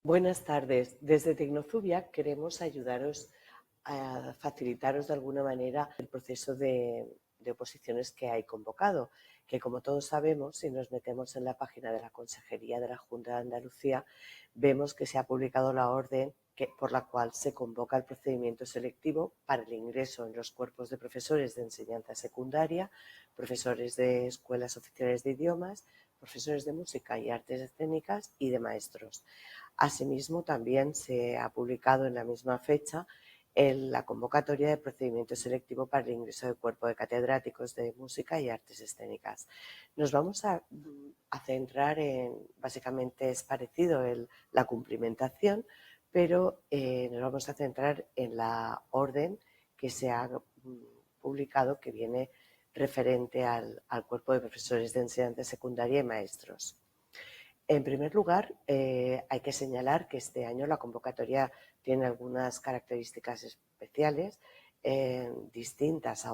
Buenas tardes. Desde Tecnozubia queremos ayudaros a facilitaros de alguna manera el proceso de oposiciones que hay convocado, que como todos sabemos, si nos metemos en la página de la Consejería de la Junta de Andalucía, vemos que se ha publicado la orden por la cual se convoca el procedimiento selectivo para el ingreso en los cuerpos de profesores de enseñanza secundaria, profesores de escuelas oficiales de idiomas, profesores de música y artes escénicas y de maestros. Asimismo, también se ha publicado en la misma fecha la convocatoria de procedimiento selectivo para el ingreso del cuerpo de catedráticos de música y artes escénicas. Nos vamos a centrar básicamente es parecido la cumplimentación, pero nos vamos a centrar en la orden que se ha publicado, que viene referente al cuerpo de profesores de enseñanza secundaria y maestros. En primer lugar, hay que señalar que este año la convocatoria tiene algunas características especiales, distintas a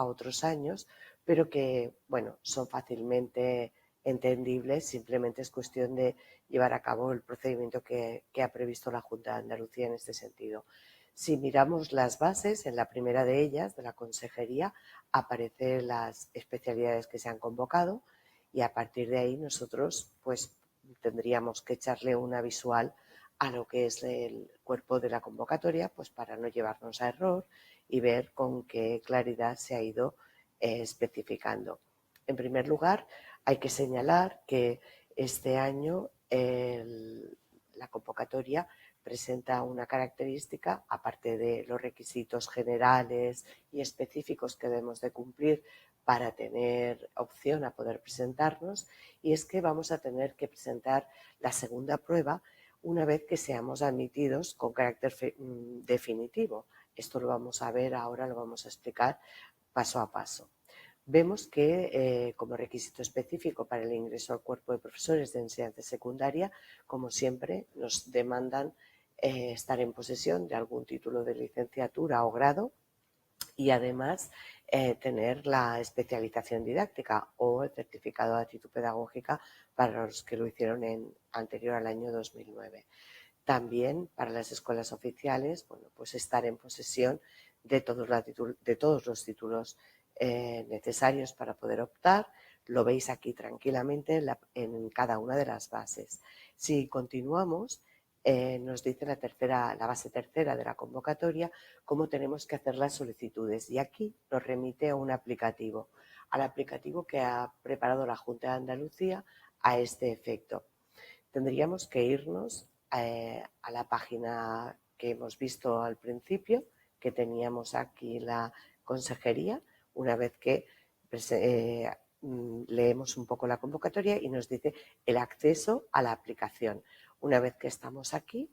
otros años, pero que, bueno, son fácilmente entendibles. Simplemente es cuestión de llevar a cabo el procedimiento que ha previsto la Junta de Andalucía en este sentido. Si miramos las bases, en la primera de ellas, de la Consejería, aparecen las especialidades que se han convocado y a partir de ahí nosotros, pues, tendríamos que echarle una visual a lo que es el cuerpo de la convocatoria, pues para no llevarnos a error y ver con qué claridad se ha ido especificando. En primer lugar, hay que señalar que este año la convocatoria presenta una característica, aparte de los requisitos generales y específicos que debemos de cumplir para tener opción a poder presentarnos, y es que vamos a tener que presentar la segunda prueba una vez que seamos admitidos con carácter definitivo. Esto lo vamos a ver ahora, lo vamos a explicar paso a paso. Vemos que como requisito específico para el ingreso al cuerpo de profesores de enseñanza secundaria, como siempre, nos demandan estar en posesión de algún título de licenciatura o grado y además tener la especialización didáctica o el certificado de actitud pedagógica para los que lo hicieron anterior al año 2009. También para las escuelas oficiales, bueno, pues estar en posesión de todos los títulos necesarios para poder optar. Lo veis aquí tranquilamente en cada una de las bases. Si continuamos, nos dice la base tercera de la convocatoria cómo tenemos que hacer las solicitudes, y aquí nos remite a un aplicativo, al aplicativo que ha preparado la Junta de Andalucía a este efecto. Tendríamos que irnos a la página que hemos visto al principio, que teníamos aquí la consejería, una vez que leemos un poco la convocatoria y nos dice el acceso a la aplicación. Una vez que estamos aquí,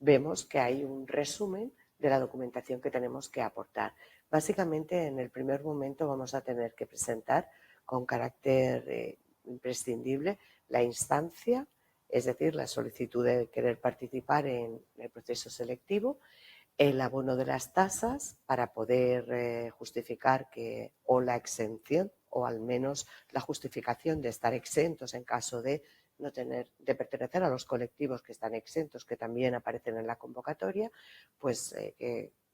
vemos que hay un resumen de la documentación que tenemos que aportar. Básicamente, en el primer momento vamos a tener que presentar con carácter imprescindible la instancia, es decir, la solicitud de querer participar en el proceso selectivo, el abono de las tasas para poder justificar o la exención, o al menos la justificación de estar exentos en caso de no de pertenecer a los colectivos que están exentos, que también aparecen en la convocatoria. Pues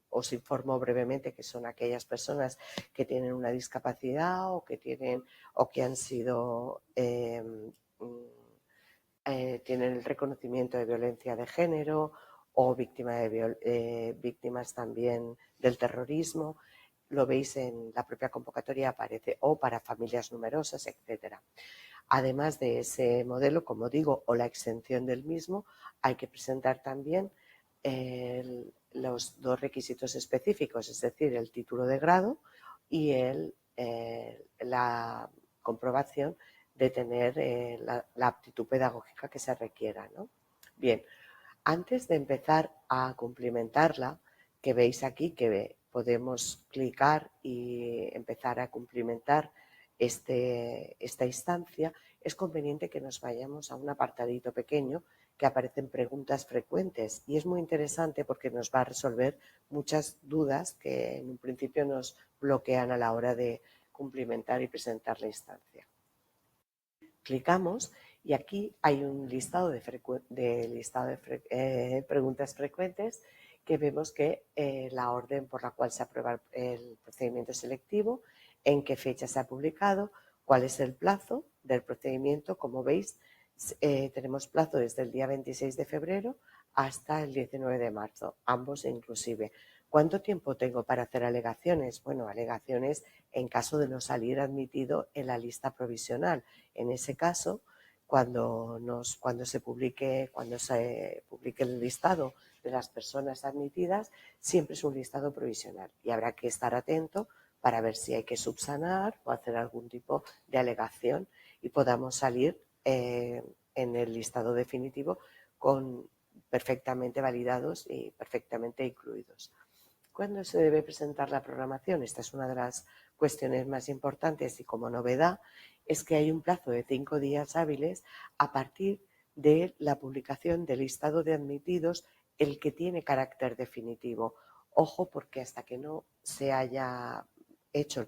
os informo brevemente que son aquellas personas que tienen una discapacidad o que han sido tienen el reconocimiento de violencia de género o víctimas también del terrorismo. Lo veis en la propia convocatoria, aparece, o para familias numerosas, etcétera. Además de ese modelo, como digo, o la exención del mismo, hay que presentar también los dos requisitos específicos, es decir, el título de grado y la comprobación de tener la aptitud pedagógica que se requiera, ¿no? Bien, antes de empezar a cumplimentarla, que veis aquí que podemos clicar y empezar a cumplimentar esta instancia, es conveniente que nos vayamos a un apartadito pequeño que aparecen preguntas frecuentes, y es muy interesante porque nos va a resolver muchas dudas que en un principio nos bloquean a la hora de cumplimentar y presentar la instancia. Clicamos Y aquí hay un listado de preguntas frecuentes que vemos que la orden por la cual se aprueba el procedimiento selectivo, en qué fecha se ha publicado, cuál es el plazo del procedimiento. Como veis, tenemos plazo desde el día 26 de febrero hasta el 19 de marzo, ambos inclusive. ¿Cuánto tiempo tengo para hacer alegaciones? Bueno, alegaciones en caso de no salir admitido en la lista provisional. En ese caso, cuando se publique el listado de las personas admitidas, siempre es un listado provisional y habrá que estar atento para ver si hay que subsanar o hacer algún tipo de alegación y podamos salir en el listado definitivo perfectamente validados y perfectamente incluidos. ¿Cuándo se debe presentar la programación? Esta es una de las cuestiones más importantes y como novedad es que hay un plazo de 5 días hábiles a partir de la publicación del listado de admitidos, el que tiene carácter definitivo. Ojo, porque hasta que no se haya hecho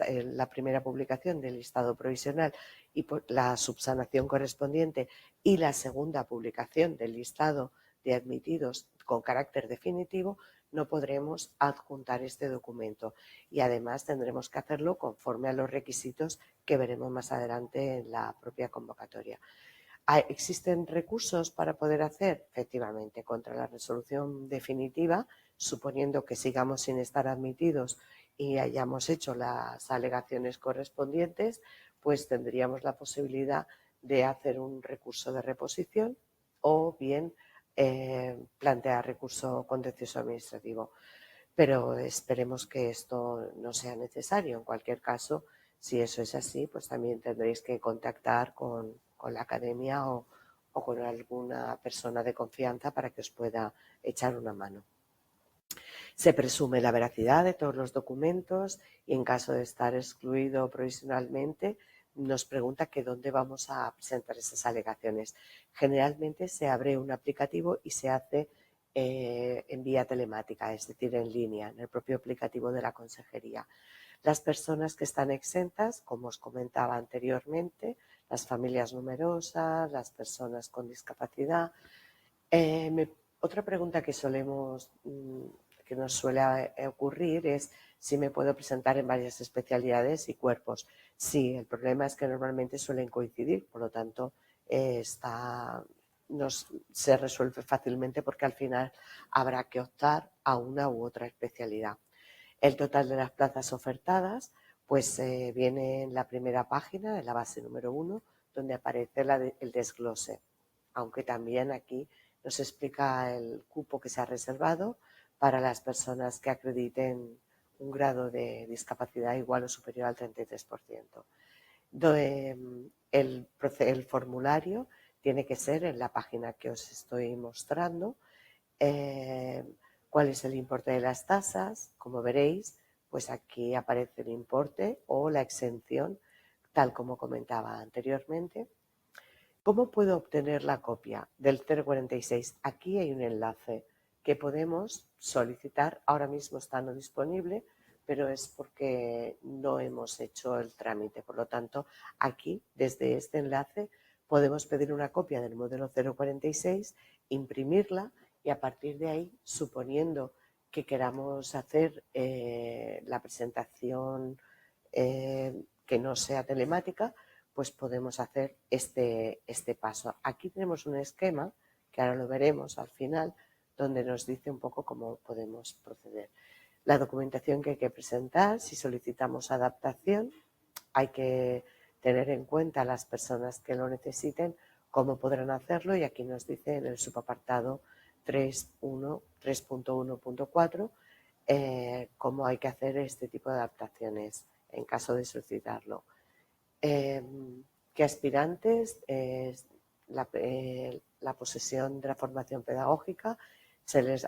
la primera publicación del listado provisional y la subsanación correspondiente y la segunda publicación del listado de admitidos con carácter definitivo, no podremos adjuntar este documento y además tendremos que hacerlo conforme a los requisitos que veremos más adelante en la propia convocatoria. ¿Existen recursos para poder hacer? Efectivamente, contra la resolución definitiva, suponiendo que sigamos sin estar admitidos y hayamos hecho las alegaciones correspondientes, pues tendríamos la posibilidad de hacer un recurso de reposición o bien plantear recurso contencioso administrativo. Pero esperemos que esto no sea necesario. En cualquier caso, si eso es así, pues también tendréis que contactar con la academia o con alguna persona de confianza para que os pueda echar una mano. Se presume la veracidad de todos los documentos y en caso de estar excluido provisionalmente nos pregunta que dónde vamos a presentar esas alegaciones. Generalmente se abre un aplicativo y se hace en vía telemática, es decir, en línea, en el propio aplicativo de la consejería. Las personas que están exentas, como os comentaba anteriormente, las familias numerosas, las personas con discapacidad. Otra pregunta que nos suele ocurrir es si me puedo presentar en varias especialidades y cuerpos. Sí, el problema es que normalmente suelen coincidir, por lo tanto se resuelve fácilmente porque al final habrá que optar a una u otra especialidad. El total de las plazas ofertadas pues viene en la primera página, en la base número 1, donde aparece el desglose, aunque también aquí nos explica el cupo que se ha reservado para las personas que acrediten un grado de discapacidad igual o superior al 33%. El formulario tiene que ser en la página que os estoy mostrando. ¿Cuál es el importe de las tasas? Como veréis, pues aquí aparece el importe o la exención, tal como comentaba anteriormente. ¿Cómo puedo obtener la copia del 046? Aquí hay un enlace que podemos solicitar. Ahora mismo está no disponible, pero es porque no hemos hecho el trámite. Por lo tanto, aquí, desde este enlace, podemos pedir una copia del modelo 046, imprimirla y a partir de ahí, suponiendo que queramos hacer la presentación que no sea telemática, pues podemos hacer este paso. Aquí tenemos un esquema, que ahora lo veremos al final, donde nos dice un poco cómo podemos proceder. La documentación que hay que presentar, si solicitamos adaptación, hay que tener en cuenta a las personas que lo necesiten, cómo podrán hacerlo, y aquí nos dice en el subapartado 3.1.4 cómo hay que hacer este tipo de adaptaciones en caso de solicitarlo. ¿Qué aspirantes? La posesión de la formación pedagógica,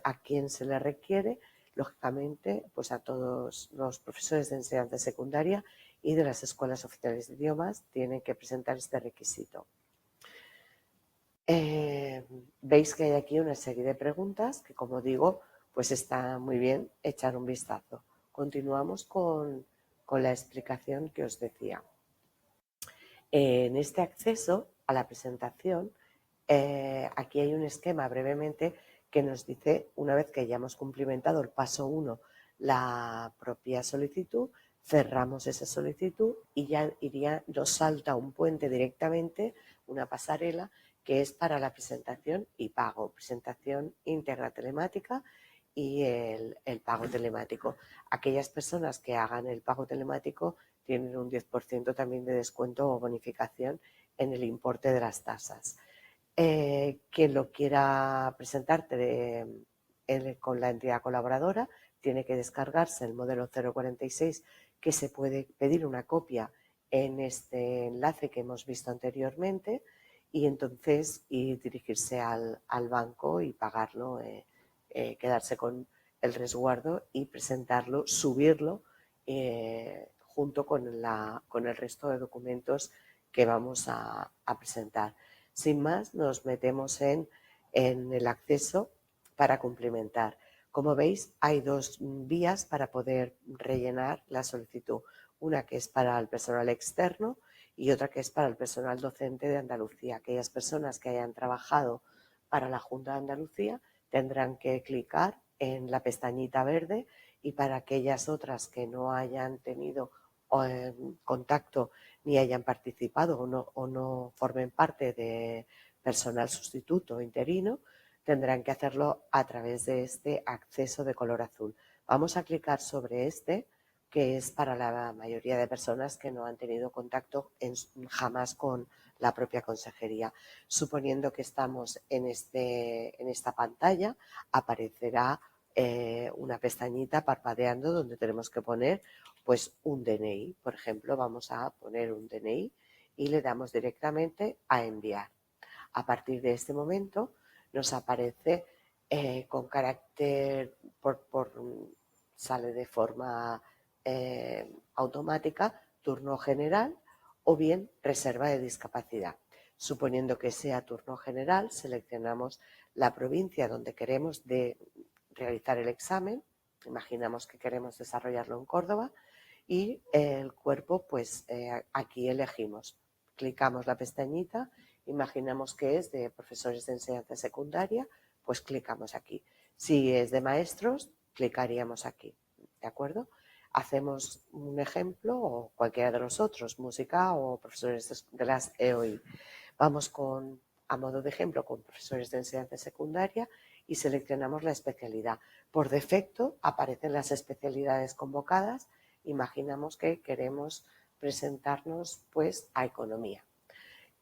a quién se les requiere, lógicamente, pues a todos los profesores de enseñanza secundaria y de las escuelas oficiales de idiomas tienen que presentar este requisito. Veis que hay aquí una serie de preguntas que, como digo, pues está muy bien echar un vistazo. Continuamos con la explicación que os decía. En este acceso a la presentación, aquí hay un esquema brevemente que nos dice, una vez que ya hemos cumplimentado el paso 1, la propia solicitud, cerramos esa solicitud y ya nos salta un puente directamente, una pasarela, que es para la presentación y pago, presentación íntegra telemática y el pago telemático. Aquellas personas que hagan el pago telemático tienen un 10% también de descuento o bonificación en el importe de las tasas. Quien lo quiera presentar con la entidad colaboradora tiene que descargarse el modelo 046, que se puede pedir una copia en este enlace que hemos visto anteriormente y entonces dirigirse al banco y pagarlo, quedarse con el resguardo y presentarlo, subirlo junto con el resto de documentos que vamos a presentar. Sin más, nos metemos en el acceso para cumplimentar. Como veis, hay dos vías para poder rellenar la solicitud. Una que es para el personal externo y otra que es para el personal docente de Andalucía. Aquellas personas que hayan trabajado para la Junta de Andalucía tendrán que clicar en la pestañita verde, y para aquellas otras que no hayan tenido contacto ni hayan participado o no formen parte de personal sustituto o interino, tendrán que hacerlo a través de este acceso de color azul. Vamos a clicar sobre este, que es para la mayoría de personas que no han tenido contacto jamás con la propia consejería. Suponiendo que estamos en esta pantalla, aparecerá una pestañita parpadeando donde tenemos que poner pues un DNI. Por ejemplo, vamos a poner un DNI y le damos directamente a enviar. A partir de este momento nos aparece con carácter, sale de forma automática, turno general o bien reserva de discapacidad. Suponiendo que sea turno general, seleccionamos la provincia donde queremos realizar el examen. Imaginamos que queremos desarrollarlo en Córdoba y el cuerpo, pues aquí elegimos. Clicamos la pestañita, imaginamos que es de profesores de enseñanza secundaria, pues clicamos aquí. Si es de maestros, clicaríamos aquí, ¿de acuerdo? Hacemos un ejemplo, o cualquiera de los otros, música o profesores de las EOI. Vamos a modo de ejemplo, con profesores de enseñanza secundaria y seleccionamos la especialidad. Por defecto aparecen las especialidades convocadas. Imaginamos que queremos presentarnos pues a economía.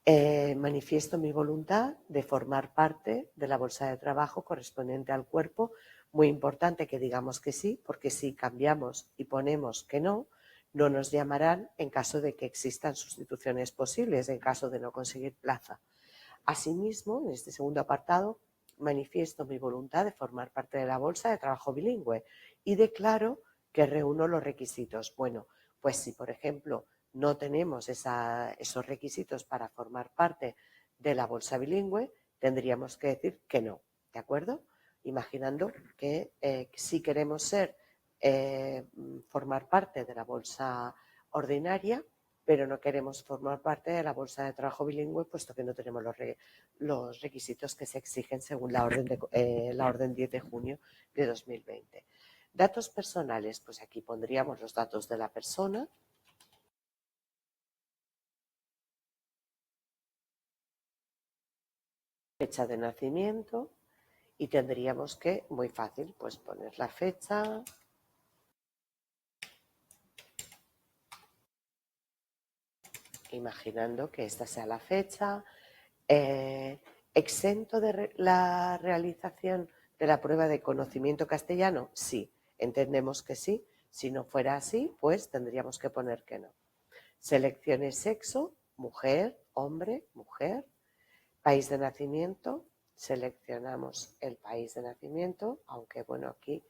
Manifiesto mi voluntad de formar parte de la bolsa de trabajo correspondiente al cuerpo. Muy importante que digamos que sí, porque si cambiamos y ponemos que no, no nos llamarán en caso de que existan sustituciones posibles, en caso de no conseguir plaza. Asimismo, en este segundo apartado, manifiesto mi voluntad de formar parte de la bolsa de trabajo bilingüe y declaro que reúno los requisitos. Bueno, pues si por ejemplo no tenemos esos requisitos para formar parte de la bolsa bilingüe, tendríamos que decir que no, ¿de acuerdo? Imaginando que si queremos formar parte de la bolsa ordinaria, pero no queremos formar parte de la bolsa de trabajo bilingüe, puesto que no tenemos los requisitos que se exigen según la orden 10 de junio de 2020. Datos personales, pues aquí pondríamos los datos de la persona. Fecha de nacimiento y tendríamos que, muy fácil, pues poner la fecha. Imaginando que esta sea la fecha. ¿Exento de la realización de la prueba de conocimiento castellano? Sí, entendemos que sí. Si no fuera así, pues tendríamos que poner que no. Seleccione sexo, mujer, hombre, mujer. País de nacimiento, seleccionamos el país de nacimiento, aunque bueno, aquí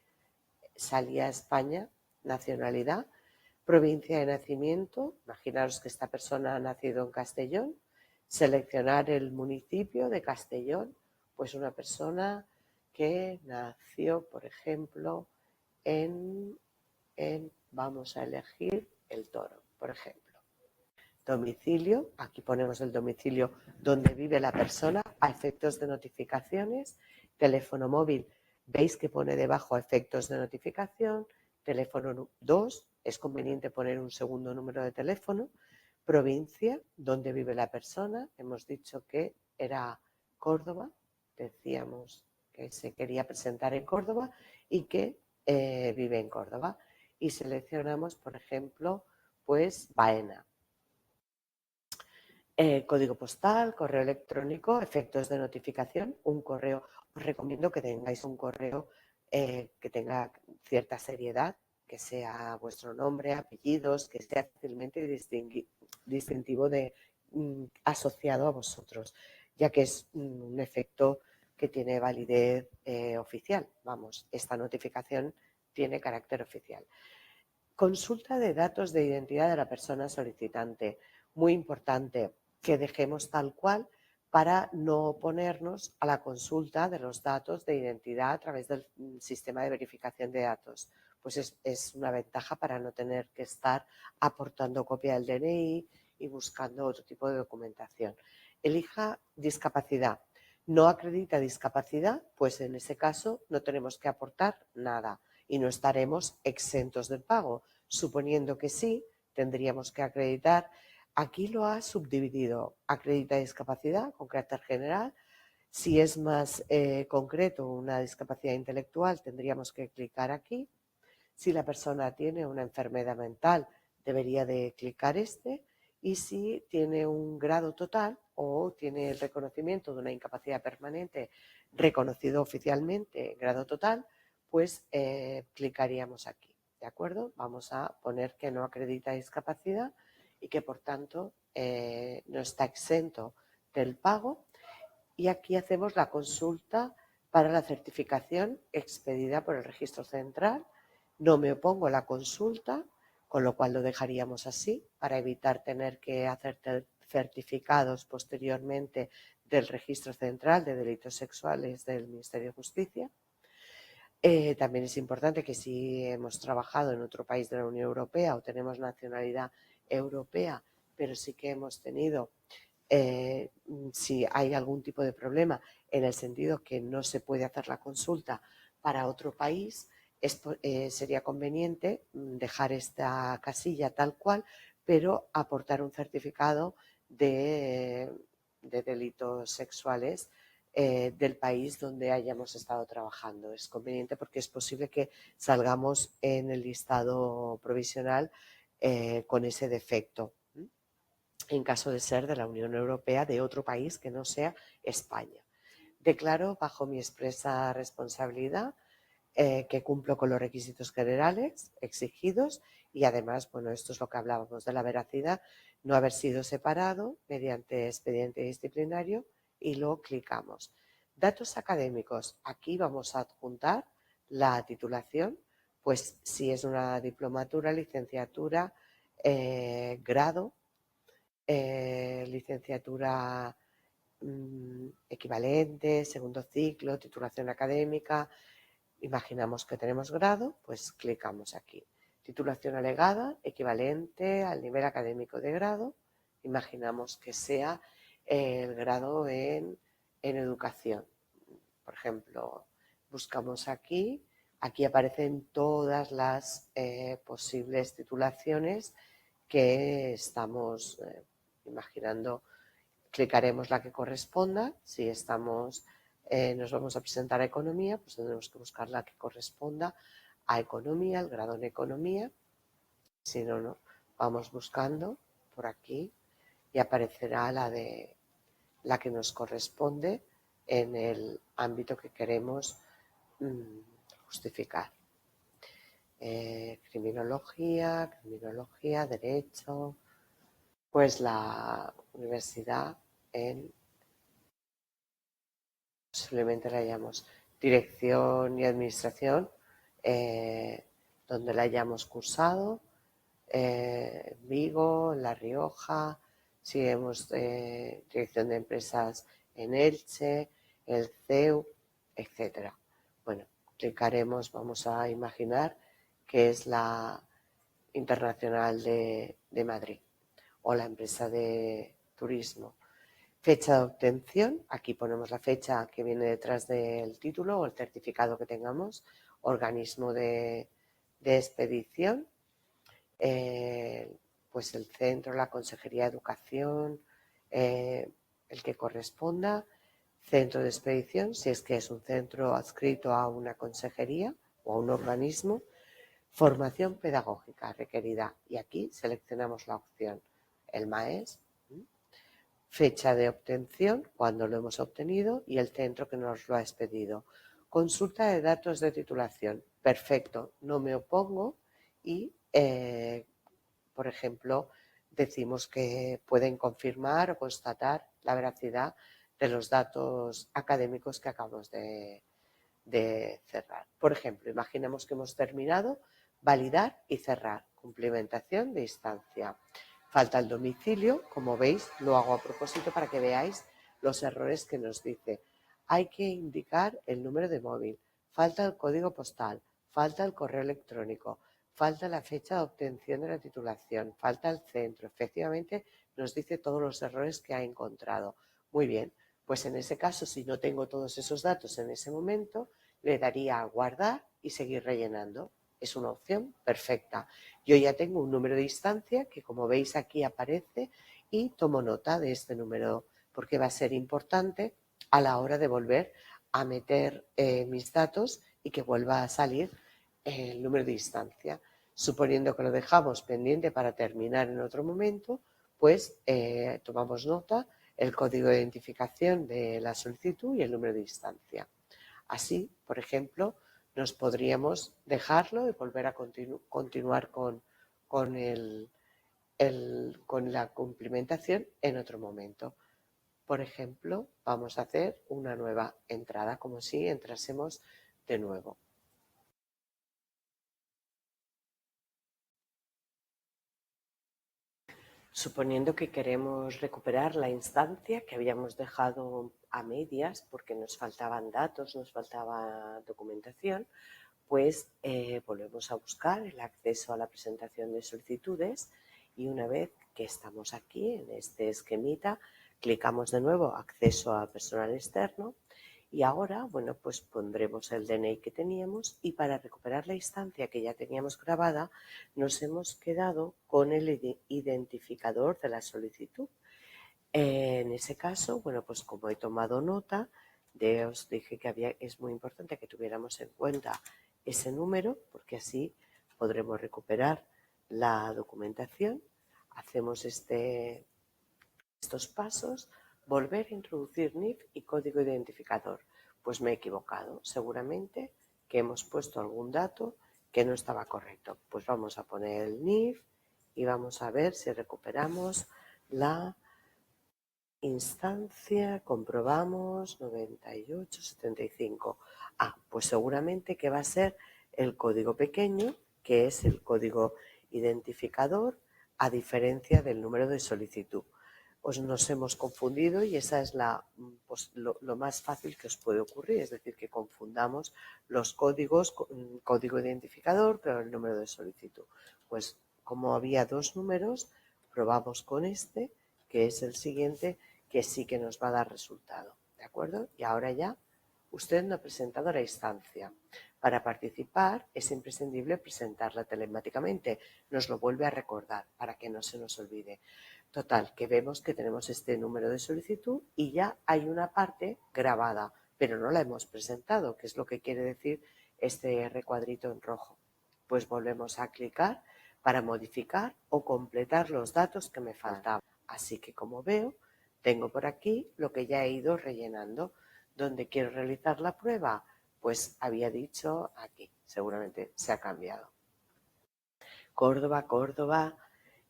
salía España, nacionalidad. Provincia de nacimiento, imaginaros que esta persona ha nacido en Castellón, seleccionar el municipio de Castellón, pues una persona que nació, por ejemplo, vamos a elegir El Toro, por ejemplo. domicilio, aquí ponemos el domicilio donde vive la persona a efectos de notificaciones, teléfono móvil, veis que pone debajo a efectos de notificación, teléfono 2, es conveniente poner un segundo número de teléfono, provincia, donde vive la persona, hemos dicho que era Córdoba, decíamos que se quería presentar en Córdoba y que vive en Córdoba. Y seleccionamos, por ejemplo, pues Baena. Código postal, correo electrónico, efectos de notificación, un correo. Os recomiendo que tengáis un correo que tenga cierta seriedad, que sea vuestro nombre, apellidos, que sea fácilmente distintivo asociado a vosotros, ya que es un efecto que tiene validez oficial. Vamos, esta notificación tiene carácter oficial. Consulta de datos de identidad de la persona solicitante. Muy importante que dejemos tal cual para no oponernos a la consulta de los datos de identidad a través del sistema de verificación de datos. Pues es una ventaja para no tener que estar aportando copia del DNI y buscando otro tipo de documentación. Elija discapacidad. No acredita discapacidad, pues en ese caso no tenemos que aportar nada y no estaremos exentos del pago. Suponiendo que sí, tendríamos que acreditar. Aquí lo ha subdividido. Acredita discapacidad con carácter general. Si es más concreto una discapacidad intelectual, tendríamos que clicar aquí. Si la persona tiene una enfermedad mental, debería de clicar este. Y si tiene un grado total o tiene el reconocimiento de una incapacidad permanente reconocido oficialmente, grado total, pues clicaríamos aquí. ¿De acuerdo? Vamos a poner que no acredita discapacidad y que por tanto no está exento del pago. Y aquí hacemos la consulta para la certificación expedida por el Registro Central. No me opongo a la consulta, con lo cual lo dejaríamos así para evitar tener que hacer certificados posteriormente del Registro Central de Delitos Sexuales del Ministerio de Justicia. También es importante que si hemos trabajado en otro país de la Unión Europea o tenemos nacionalidad europea, pero sí que hemos tenido, si hay algún tipo de problema en el sentido que no se puede hacer la consulta para otro país, sería conveniente dejar esta casilla tal cual, pero aportar un certificado de delitos sexuales del país donde hayamos estado trabajando. Es conveniente porque es posible que salgamos en el listado provisional con ese defecto, en caso de ser de la Unión Europea, de otro país que no sea España. Declaro bajo mi expresa responsabilidad que cumplo con los requisitos generales exigidos y además, bueno, esto es lo que hablábamos de la veracidad, no haber sido separado mediante expediente disciplinario y lo clicamos. Datos académicos. Aquí vamos a adjuntar la titulación, pues si es una diplomatura, licenciatura, grado, licenciatura equivalente, segundo ciclo, titulación académica. Imaginamos que tenemos grado, pues clicamos aquí. Titulación alegada, equivalente al nivel académico de grado. Imaginamos que sea el grado en educación. Por ejemplo, buscamos aquí. Aquí aparecen todas las posibles titulaciones que estamos imaginando. Clicaremos la que corresponda. Si nos vamos a presentar a economía, pues tendremos que buscar la que corresponda a economía, el grado en economía. Si no, no, vamos buscando por aquí y aparecerá la que nos corresponde en el ámbito que queremos justificar. Criminología, derecho, pues la universidad posiblemente la hayamos dirección y administración, donde la hayamos cursado, Vigo, La Rioja, si hemos dirección de empresas en Elche, el CEU, etcétera. Bueno, clicaremos, vamos a imaginar que es la Internacional de Madrid o la empresa de turismo. Fecha de obtención, aquí ponemos la fecha que viene detrás del título o el certificado que tengamos, organismo de expedición, pues el centro, la Consejería de Educación, el que corresponda, centro de expedición, si es que es un centro adscrito a una consejería o a un organismo, formación pedagógica requerida, y aquí seleccionamos la opción, el MAES, fecha de obtención, cuando lo hemos obtenido, y el centro que nos lo ha expedido. Consulta de datos de titulación, perfecto, no me opongo y, por ejemplo, decimos que pueden confirmar o constatar la veracidad de los datos académicos que acabamos de cerrar. Por ejemplo, imaginemos que hemos terminado, validar y cerrar, cumplimentación de instancia. Falta el domicilio, como veis, lo hago a propósito para que veáis los errores que nos dice. Hay que indicar el número de móvil, falta el código postal, falta el correo electrónico, falta la fecha de obtención de la titulación, falta el centro. Efectivamente, nos dice todos los errores que ha encontrado. Muy bien, pues en ese caso, si no tengo todos esos datos en ese momento, le daría a guardar y seguir rellenando. Es una opción perfecta. Yo ya tengo un número de instancia que, como veis aquí, aparece y tomo nota de este número porque va a ser importante a la hora de volver a meter mis datos y que vuelva a salir el número de instancia. Suponiendo que lo dejamos pendiente para terminar en otro momento, pues tomamos nota, el código de identificación de la solicitud y el número de instancia. Así, por ejemplo, nos podríamos dejarlo y volver a continuar con la cumplimentación en otro momento. Por ejemplo, vamos a hacer una nueva entrada, como si entrásemos de nuevo. Suponiendo que queremos recuperar la instancia que habíamos dejado a medias porque nos faltaban datos, nos faltaba documentación, pues volvemos a buscar el acceso a la presentación de solicitudes y una vez que estamos aquí en este esquemita, clicamos de nuevo acceso a personal externo y ahora, bueno, pues pondremos el DNI que teníamos y para recuperar la instancia que ya teníamos grabada nos hemos quedado con el identificador de la solicitud. En ese caso, bueno, pues como he tomado nota, os dije que es muy importante que tuviéramos en cuenta ese número porque así podremos recuperar la documentación. Hacemos estos pasos, volver a introducir NIF y código identificador. Pues me he equivocado, seguramente que hemos puesto algún dato que no estaba correcto. Pues vamos a poner el NIF y vamos a ver si recuperamos la instancia, comprobamos 9875. Pues seguramente que va a ser el código pequeño, que es el código identificador, a diferencia del número de solicitud. Pues nos hemos confundido y esa es pues lo más fácil que os puede ocurrir, es decir, que confundamos los códigos, código identificador, pero el número de solicitud. Pues como había dos números, probamos con este, que es el siguiente, que sí que nos va a dar resultado, ¿de acuerdo? Y ahora ya usted no ha presentado la instancia. Para participar es imprescindible presentarla telemáticamente. Nos lo vuelve a recordar para que no se nos olvide. Total, que vemos que tenemos este número de solicitud y ya hay una parte grabada, pero no la hemos presentado, que es lo que quiere decir este recuadrito en rojo. Pues volvemos a clicar para modificar o completar los datos que me faltaban. Así que, como veo, tengo por aquí lo que ya he ido rellenando. ¿Dónde quiero realizar la prueba? Pues había dicho aquí, seguramente se ha cambiado. Córdoba, Córdoba,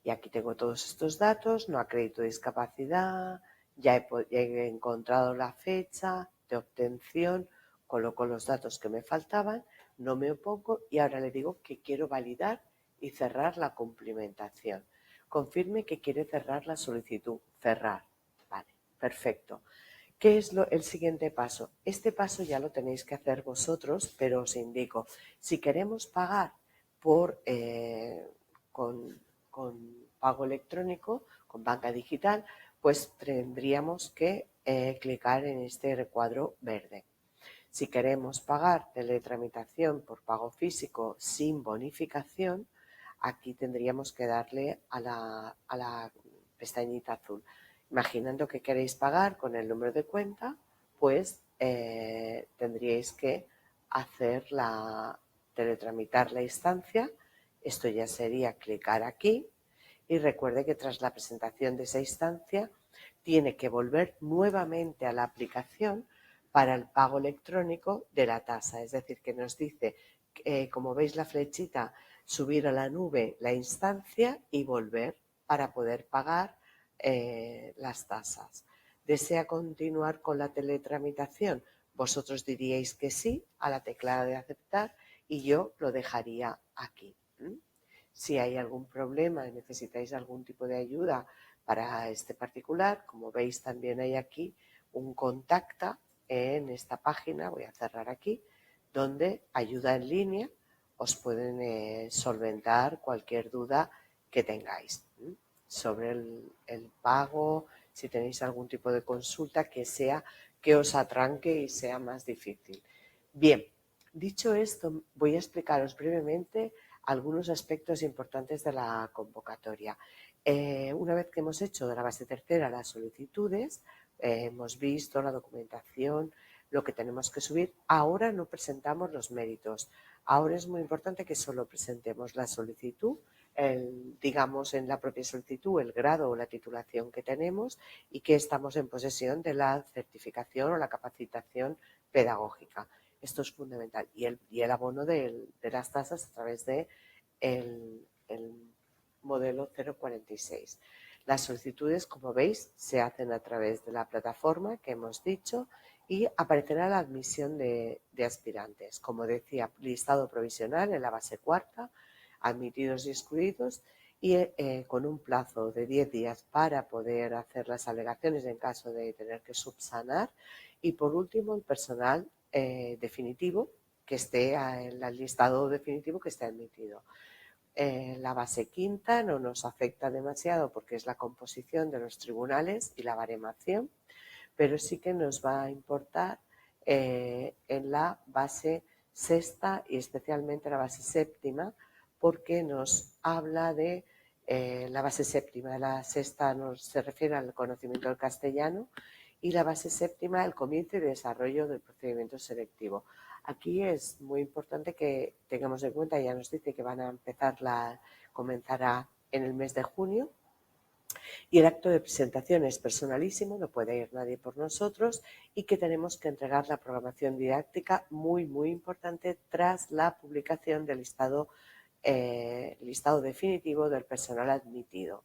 y aquí tengo todos estos datos, no acredito discapacidad, ya he encontrado la fecha de obtención, coloco los datos que me faltaban, no me opongo y ahora le digo que quiero validar y cerrar la cumplimentación. Confirme que quiere cerrar la solicitud. Cerrar. Vale, perfecto. ¿Qué es el siguiente paso? Este paso ya lo tenéis que hacer vosotros, pero os indico, si queremos pagar con pago electrónico, con banca digital, pues tendríamos que clicar en este recuadro verde. Si queremos pagar teletramitación por pago físico sin bonificación, aquí tendríamos que darle a la pestañita azul. Imaginando que queréis pagar con el número de cuenta, pues tendríais que teletramitar la instancia. Esto ya sería clicar aquí y recuerde que tras la presentación de esa instancia tiene que volver nuevamente a la aplicación para el pago electrónico de la tasa. Es decir, que nos dice, como veis la flechita, subir a la nube la instancia y volver para poder pagar las tasas. ¿Desea continuar con la teletramitación? Vosotros diríais que sí a la tecla de aceptar y yo lo dejaría aquí. Si hay algún problema y necesitáis algún tipo de ayuda para este particular, como veis también hay aquí un contacta en esta página, voy a cerrar aquí, donde ayuda en línea os pueden solventar cualquier duda que tengáis sobre el pago, si tenéis algún tipo de consulta que os atranque y sea más difícil. Bien, dicho esto, voy a explicaros brevemente algunos aspectos importantes de la convocatoria. Una vez que hemos hecho de la base tercera las solicitudes, hemos visto la documentación, lo que tenemos que subir, ahora no presentamos los méritos. Ahora es muy importante que solo presentemos la solicitud, digamos en la propia solicitud el grado o la titulación que tenemos y que estamos en posesión de la certificación o la capacitación pedagógica. Esto es fundamental. Y el abono de las tasas a través de el modelo 046. Las solicitudes, como veis, se hacen a través de la plataforma que hemos dicho y aparecerá la admisión de aspirantes. Como decía, listado provisional en la base cuarta, admitidos y excluidos, y con un plazo de 10 días para poder hacer las alegaciones en caso de tener que subsanar. Y por último, el personal definitivo que esté en el listado definitivo que esté admitido. La base quinta no nos afecta demasiado porque es la composición de los tribunales y la baremación, pero sí que nos va a importar en la base sexta y especialmente la base séptima, porque nos habla de la base séptima. La sexta se refiere al conocimiento del castellano y la base séptima el comienzo y desarrollo del procedimiento selectivo. Aquí es muy importante que tengamos en cuenta, ya nos dice que van a comenzará en el mes de junio, y el acto de presentación es personalísimo, no puede ir nadie por nosotros, y que tenemos que entregar la programación didáctica muy importante tras la publicación del listado definitivo del personal admitido,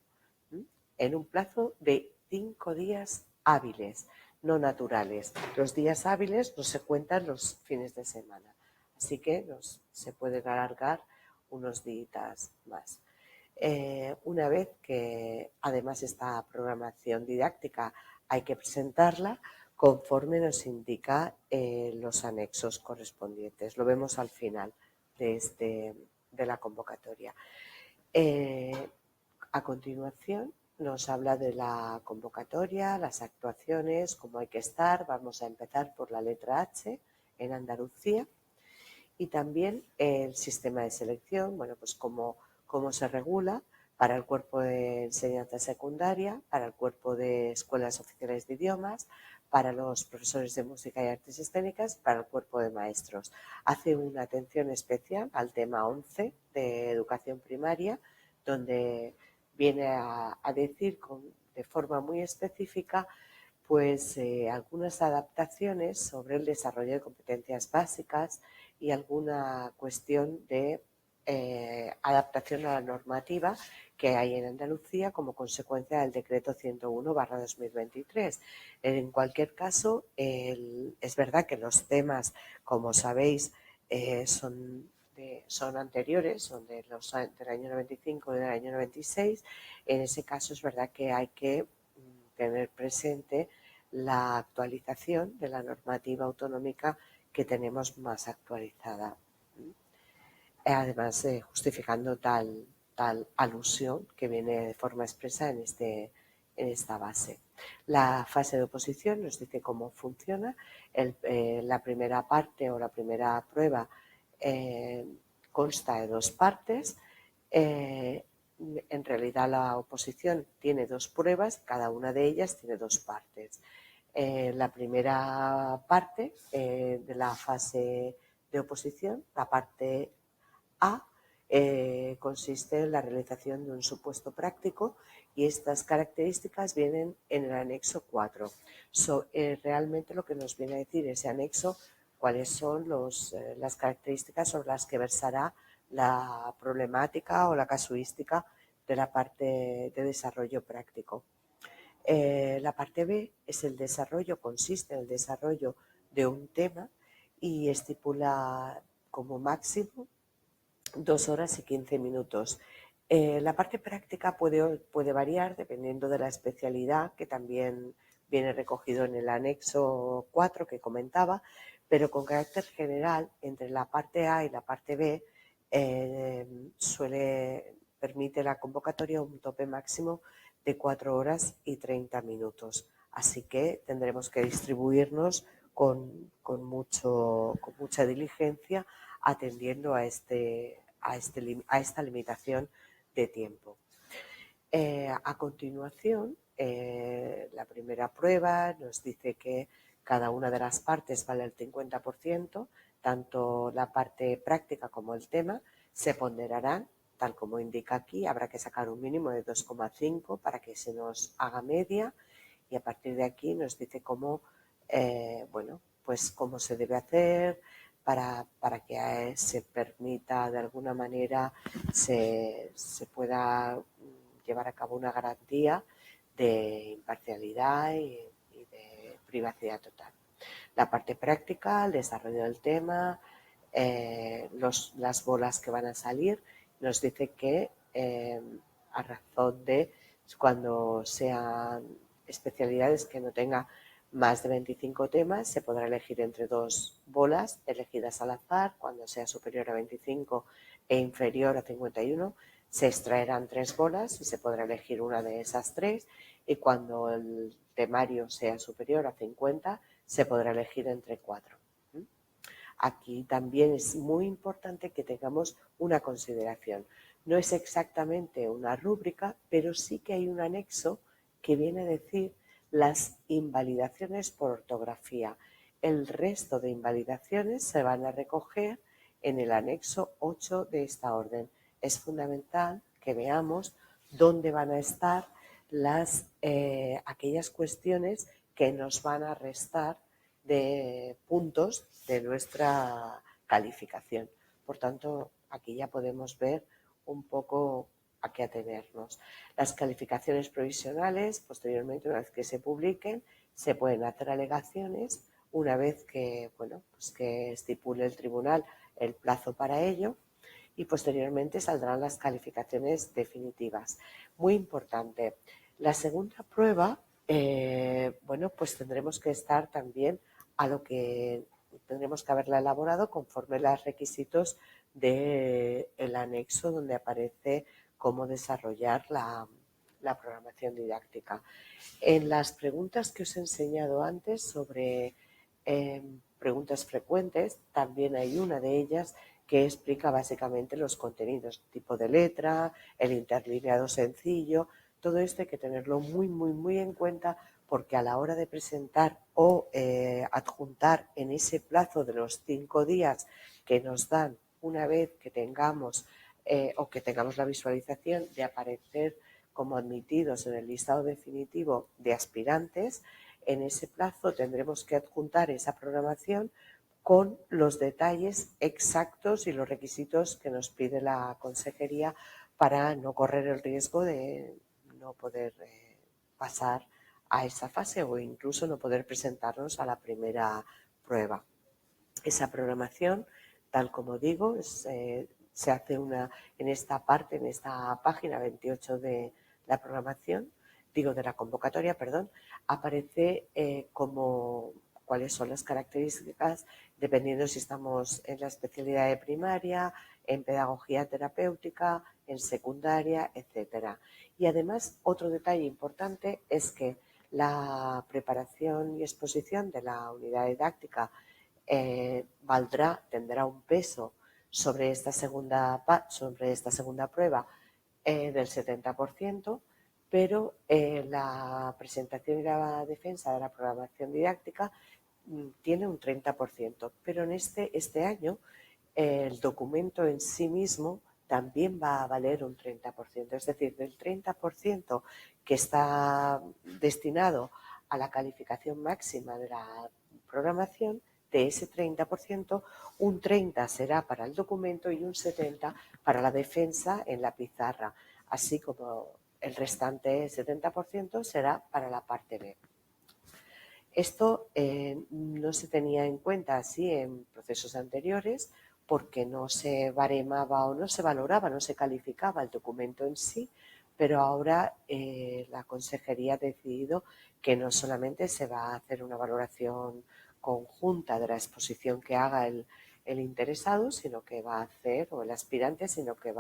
en un plazo de 5 días hábiles, no naturales. Los días hábiles no se cuentan los fines de semana, así que se pueden alargar unos días más. Una vez que además esta programación didáctica hay que presentarla conforme nos indica los anexos correspondientes. Lo vemos al final de la convocatoria. A continuación nos habla de la convocatoria, las actuaciones, cómo hay que estar. Vamos a empezar por la letra H en Andalucía y también el sistema de selección, bueno, pues cómo se regula para el cuerpo de enseñanza secundaria, para el cuerpo de escuelas oficiales de idiomas, para los profesores de música y artes escénicas, para el cuerpo de maestros. Hace una atención especial al tema 11 de educación primaria, donde viene a decir de forma muy específica pues algunas adaptaciones sobre el desarrollo de competencias básicas y alguna cuestión de adaptación a la normativa que hay en Andalucía como consecuencia del decreto 101/2023. En cualquier caso, es verdad que los temas, como sabéis, son anteriores, son del año 95 y del año 96. En ese caso es verdad que hay que tener presente la actualización de la normativa autonómica que tenemos más actualizada. Además, justificando tal alusión que viene de forma expresa en este en esta base. La fase de oposición nos dice cómo funciona. La primera parte o la primera prueba consta de 2 partes. En realidad la oposición tiene 2 pruebas, cada una de ellas tiene 2 partes. La primera parte de la fase de oposición, la parte A, consiste en la realización de un supuesto práctico y estas características vienen en el anexo 4. Realmente lo que nos viene a decir ese anexo, cuáles son las características sobre las que versará la problemática o la casuística de la parte de desarrollo práctico. La parte B es el desarrollo, consiste en el desarrollo de un tema y estipula como máximo 2 horas y 15 minutos. La parte práctica puede variar dependiendo de la especialidad, que también viene recogido en el anexo 4 que comentaba, pero con carácter general, entre la parte A y la parte B, permite la convocatoria un tope máximo de 4 horas y 30 minutos. Así que tendremos que distribuirnos con mucha diligencia atendiendo a esta limitación de tiempo. A continuación, la primera prueba nos dice que cada una de las partes vale el 50%, tanto la parte práctica como el tema se ponderarán, tal como indica aquí. Habrá que sacar un mínimo de 2,5 para que se nos haga media y a partir de aquí nos dice cómo se debe hacer para que se permita de alguna manera se pueda llevar a cabo una garantía de imparcialidad y de privacidad total. La parte práctica, el desarrollo del tema, las bolas que van a salir, nos dice que a razón de cuando sean especialidades que no tengan más de 25 temas, se podrá elegir entre 2 bolas elegidas al azar. Cuando sea superior a 25 e inferior a 51, se extraerán 3 bolas y se podrá elegir una de esas 3. Y cuando el temario sea superior a 50, se podrá elegir entre 4. Aquí también es muy importante que tengamos una consideración. No es exactamente una rúbrica, pero sí que hay un anexo que viene a decir las invalidaciones por ortografía. El resto de invalidaciones se van a recoger en el anexo 8 de esta orden. Es fundamental que veamos dónde van a estar aquellas cuestiones que nos van a restar de puntos de nuestra calificación. Por tanto, aquí ya podemos ver un poco a qué atenernos. Las calificaciones provisionales, posteriormente, una vez que se publiquen, se pueden hacer alegaciones una vez que estipule el tribunal el plazo para ello y posteriormente saldrán las calificaciones definitivas. Muy importante. La segunda prueba, tendremos que estar también a lo que tendremos que haberla elaborado conforme los requisitos del anexo donde aparece cómo desarrollar la programación didáctica. En las preguntas que os he enseñado antes sobre preguntas frecuentes, también hay una de ellas que explica básicamente los contenidos, tipo de letra, el interlineado sencillo. Todo esto hay que tenerlo muy, muy, muy en cuenta porque a la hora de presentar o adjuntar en ese plazo de los 5 días que nos dan una vez que tengamos la visualización de aparecer como admitidos en el listado definitivo de aspirantes, en ese plazo tendremos que adjuntar esa programación con los detalles exactos y los requisitos que nos pide la consejería para no correr el riesgo de no poder pasar a esa fase o incluso no poder presentarnos a la primera prueba. Esa programación, tal como digo, se hace en esta página 28 de la programación, de la convocatoria, aparece cuáles son las características, dependiendo si estamos en la especialidad de primaria, en pedagogía terapéutica, en secundaria, etcétera. Y además, otro detalle importante es que la preparación y exposición de la unidad didáctica tendrá un peso sobre esta segunda prueba del 70%, pero la presentación y la defensa de la programación didáctica tiene un 30%, pero en este año el documento en sí mismo también va a valer un 30%, es decir, del 30% que está destinado a la calificación máxima de la programación, de ese 30%, un 30% será para el documento y un 70% para la defensa en la pizarra, así como el restante 70% será para la parte B. Esto no se tenía en cuenta así en procesos anteriores porque no se baremaba o no se valoraba, no se calificaba el documento en sí, pero ahora la Consejería ha decidido que no solamente se va a hacer una valoración conjunta de la exposición que haga el interesado, sino que va a hacer, o el aspirante, sino que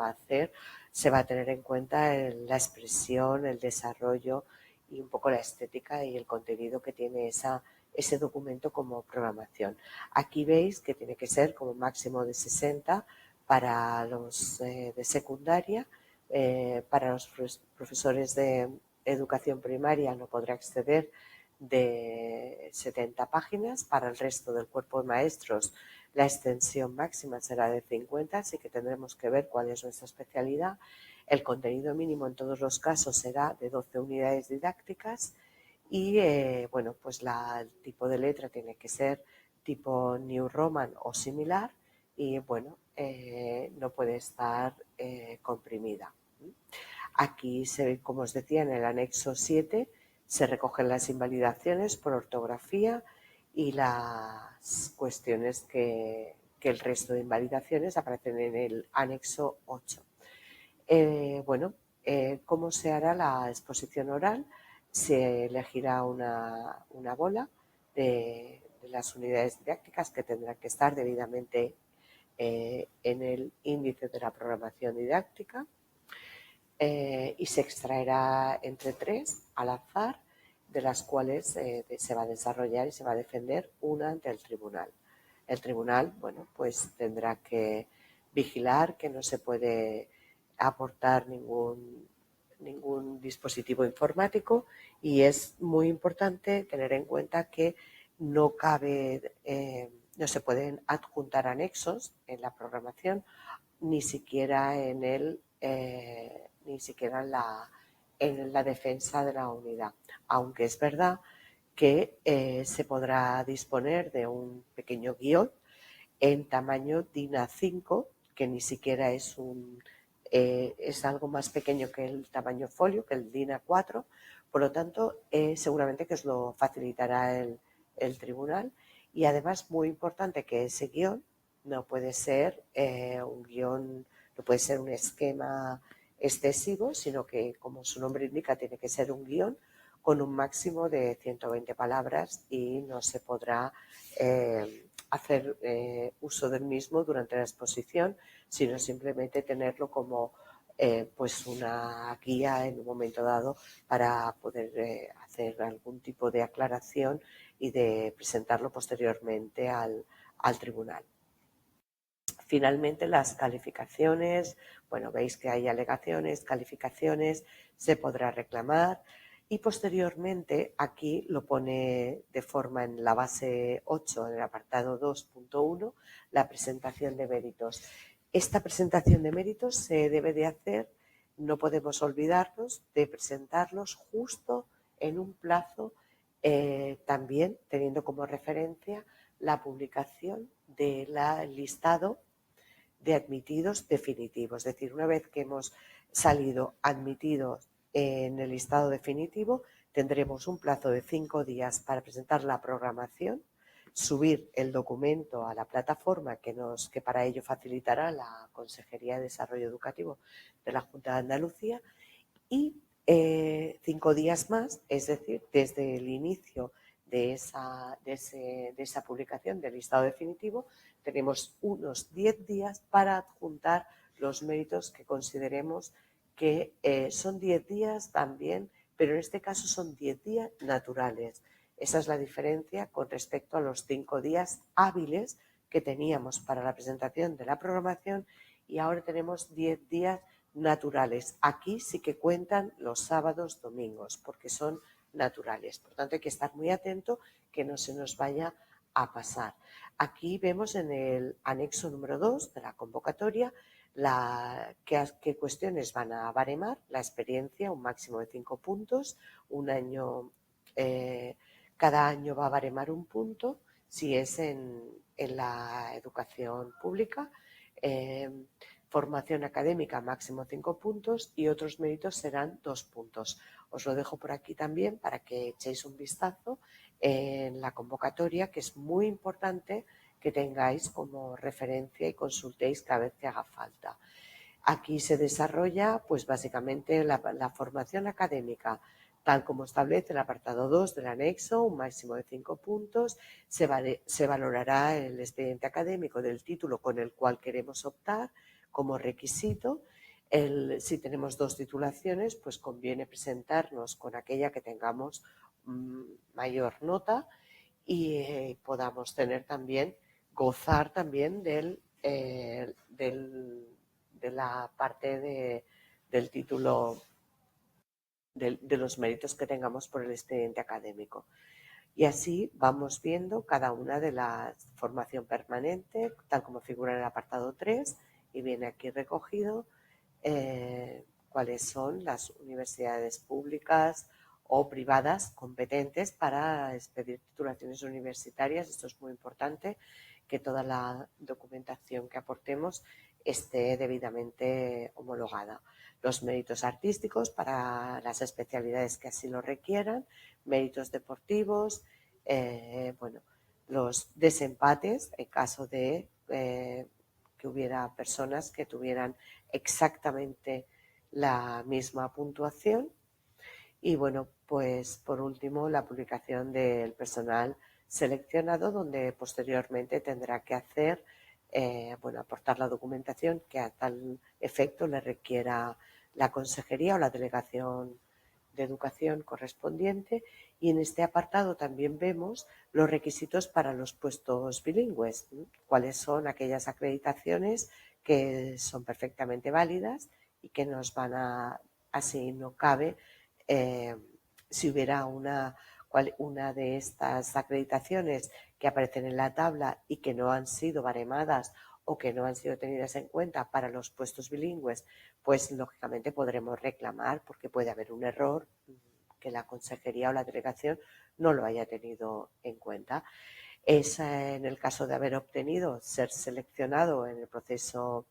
se va a tener en cuenta la expresión, el desarrollo y un poco la estética y el contenido que tiene ese documento como programación. Aquí veis que tiene que ser como máximo de 60 para los de secundaria, para los profesores de educación primaria no podrá exceder de 70 páginas, para el resto del cuerpo de maestros la extensión máxima será de 50, así que tendremos que ver cuál es nuestra especialidad. El contenido mínimo en todos los casos será de 12 unidades didácticas y bueno, pues el tipo de letra tiene que ser tipo New Roman o similar y bueno, no puede estar comprimida. Aquí, como os decía, en el anexo 7 se recogen las invalidaciones por ortografía y las cuestiones que el resto de invalidaciones aparecen en el anexo 8. Bueno, ¿cómo se hará la exposición oral? Se elegirá una bola de las unidades didácticas que tendrán que estar debidamente en el índice de la programación didáctica y se extraerá entre 3 al azar, de las cuales se va a desarrollar y se va a defender una ante el tribunal. El tribunal, bueno, pues tendrá que vigilar que no se puede aportar ningún dispositivo informático y es muy importante tener en cuenta que no se pueden adjuntar anexos en la programación, ni siquiera en la defensa de la unidad, aunque es verdad que se podrá disponer de un pequeño guión en tamaño DIN A5, que ni siquiera es algo más pequeño que el tamaño folio, que el DIN A4, por lo tanto, seguramente que os lo facilitará el tribunal y además muy importante que ese guión no puede ser no puede ser un esquema excesivo, sino que, como su nombre indica, tiene que ser un guión con un máximo de 120 palabras y no se podrá hacer uso del mismo durante la exposición, sino simplemente tenerlo como pues una guía en un momento dado para poder hacer algún tipo de aclaración y de presentarlo posteriormente al tribunal. Finalmente, las calificaciones, bueno, veis que hay alegaciones, calificaciones, se podrá reclamar y posteriormente aquí lo pone de forma en la base 8, en el apartado 2.1, la presentación de méritos. Esta presentación de méritos se debe de hacer, no podemos olvidarnos de presentarlos justo en un plazo, también teniendo como referencia la publicación del listado de admitidos definitivos. Es decir, una vez que hemos salido admitidos en el listado definitivo, tendremos un plazo de 5 días para presentar la programación, subir el documento a la plataforma que para ello facilitará la Consejería de Desarrollo Educativo de la Junta de Andalucía y 5 días más, es decir, desde el inicio de esa publicación del listado definitivo, tenemos unos 10 días para adjuntar los méritos que consideremos que son 10 días también, pero en este caso son 10 días naturales. Esa es la diferencia con respecto a los 5 días hábiles que teníamos para la presentación de la programación y ahora tenemos 10 días naturales. Aquí sí que cuentan los sábados, domingos, porque son naturales. Por tanto, hay que estar muy atento que no se nos vaya a pasar. Aquí vemos en el anexo número 2 de la convocatoria qué cuestiones van a baremar. La experiencia, un máximo de 5 puntos. Un año, cada año va a baremar un punto, si es en la educación pública. Formación académica máximo 5 puntos y otros méritos serán 2 puntos. Os lo dejo por aquí también para que echéis un vistazo en la convocatoria, que es muy importante que tengáis como referencia y consultéis cada vez que haga falta. Aquí se desarrolla pues básicamente la formación académica, tal como establece el apartado 2 del anexo, un máximo de 5 puntos. Se valorará el expediente académico del título con el cual queremos optar como requisito. Si tenemos 2 titulaciones, pues conviene presentarnos con aquella que tengamos mayor nota y podamos tener también, gozar también de la parte del título, de los méritos que tengamos por el expediente académico. Y así vamos viendo cada una de la formación permanente, tal como figura en el apartado 3, y viene aquí recogido cuáles son las universidades públicas o privadas competentes para expedir titulaciones universitarias. Esto es muy importante, que toda la documentación que aportemos esté debidamente homologada. Los méritos artísticos para las especialidades que así lo requieran, méritos deportivos, los desempates en caso de que hubiera personas que tuvieran exactamente la misma puntuación. Y bueno, pues por último la publicación del personal seleccionado, donde posteriormente tendrá que hacer, aportar la documentación que a tal efecto le requiera la consejería o la delegación de educación correspondiente. Y en este apartado también vemos los requisitos para los puestos bilingües, cuáles son aquellas acreditaciones que son perfectamente válidas y que nos van a, así no cabe, si hubiera una de estas acreditaciones que aparecen en la tabla y que no han sido baremadas o que no han sido tenidas en cuenta para los puestos bilingües, pues lógicamente podremos reclamar porque puede haber un error que la consejería o la delegación no lo haya tenido en cuenta. Es en el caso de haber obtenido, ser seleccionado en el proceso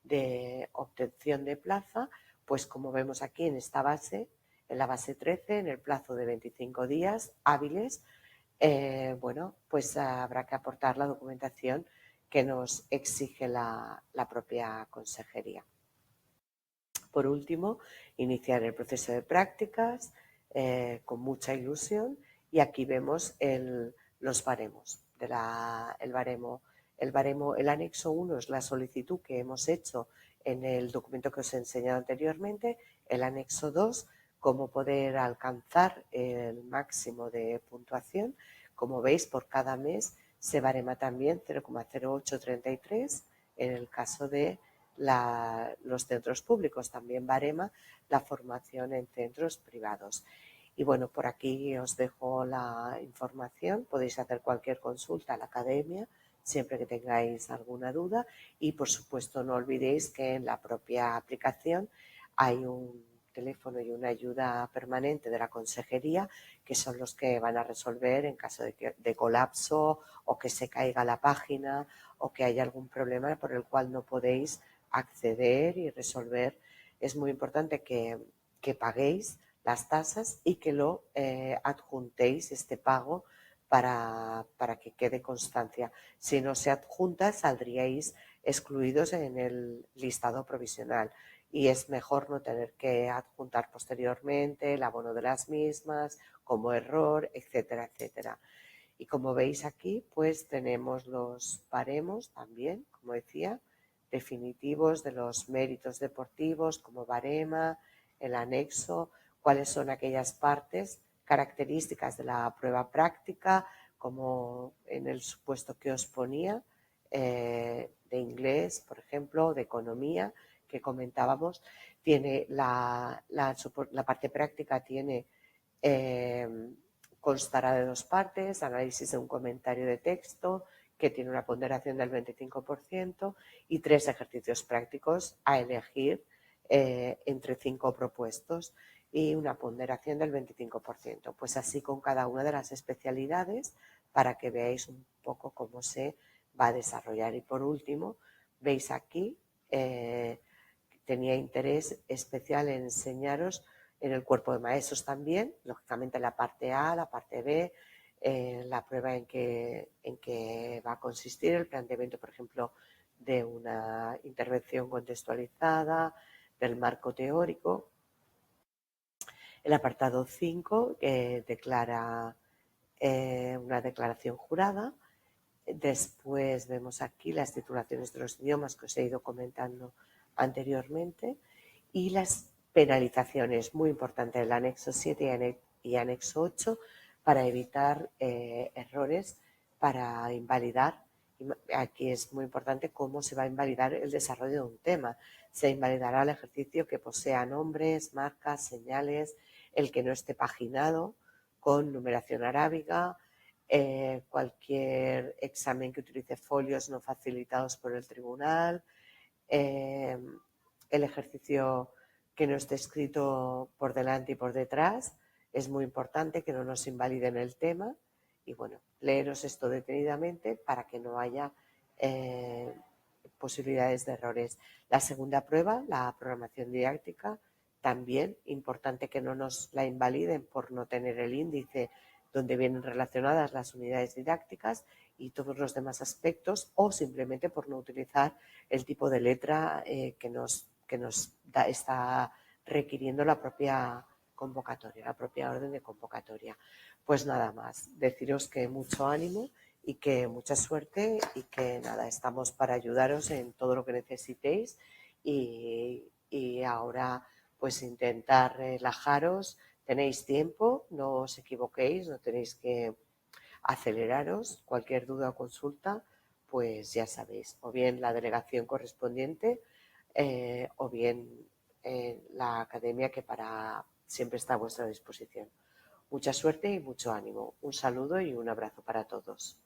de obtención de plaza, pues como vemos aquí en esta base, en la base 13, en el plazo de 25 días hábiles, pues habrá que aportar la documentación que nos exige la propia consejería. Por último, iniciar el proceso de prácticas con mucha ilusión, y aquí vemos los baremos. El anexo 1 es la solicitud que hemos hecho en el documento que os he enseñado anteriormente. El anexo 2, cómo poder alcanzar el máximo de puntuación. Como veis, por cada mes se barema también 0,0833 en el caso de los centros públicos. También barema la formación en centros privados. Y bueno, por aquí os dejo la información. Podéis hacer cualquier consulta a la academia siempre que tengáis alguna duda, y por supuesto no olvidéis que en la propia aplicación hay un teléfono y una ayuda permanente de la consejería, que son los que van a resolver en caso de colapso o que se caiga la página o que haya algún problema por el cual no podéis acceder y resolver. Es muy importante que paguéis las tasas y que lo adjuntéis, este pago, para que quede constancia. Si no se adjunta, saldríais excluidos en el listado provisional. y es mejor no tener que adjuntar posteriormente el abono de las mismas como error, etcétera, etcétera. Y como veis aquí, pues tenemos los baremos también, como decía, definitivos de los méritos deportivos como barema, el anexo, cuáles son aquellas partes características de la prueba práctica, como en el supuesto que os ponía, de inglés, por ejemplo, de economía, que comentábamos. Tiene la parte práctica tiene constará de 2 partes, análisis de un comentario de texto que tiene una ponderación del 25% y 3 ejercicios prácticos a elegir entre 5 propuestos y una ponderación del 25%. Pues así con cada una de las especialidades para que veáis un poco cómo se va a desarrollar. Y por último, veis aquí, tenía interés especial en enseñaros en el cuerpo de maestros también, lógicamente la parte A, la parte B, la prueba en que va a consistir, el planteamiento, por ejemplo, de una intervención contextualizada, del marco teórico. El apartado 5 declara una declaración jurada. Después vemos aquí las titulaciones de los idiomas que os he ido comentando anteriormente y las penalizaciones, muy importante, el anexo 7 y anexo 8 para evitar errores, para invalidar. Aquí es muy importante cómo se va a invalidar el desarrollo de un tema. Se invalidará el ejercicio que posea nombres, marcas, señales, el que no esté paginado con numeración arábiga, cualquier examen que utilice folios no facilitados por el tribunal, el ejercicio que no esté escrito por delante y por detrás. Es muy importante que no nos invaliden el tema y bueno, leeros esto detenidamente para que no haya posibilidades de errores. La segunda prueba, la programación didáctica, también importante que no nos la invaliden por no tener el índice donde vienen relacionadas las unidades didácticas y todos los demás aspectos, o simplemente por no utilizar el tipo de letra que nos está requiriendo la propia convocatoria, la propia orden de convocatoria. Pues nada más, deciros que mucho ánimo y que mucha suerte y que nada, estamos para ayudaros en todo lo que necesitéis y ahora pues intentar relajaros. Tenéis tiempo, no os equivoquéis, no tenéis que aceleraros. Cualquier duda o consulta, pues ya sabéis, o bien la delegación correspondiente o bien la academia que siempre está a vuestra disposición. Mucha suerte y mucho ánimo. Un saludo y un abrazo para todos.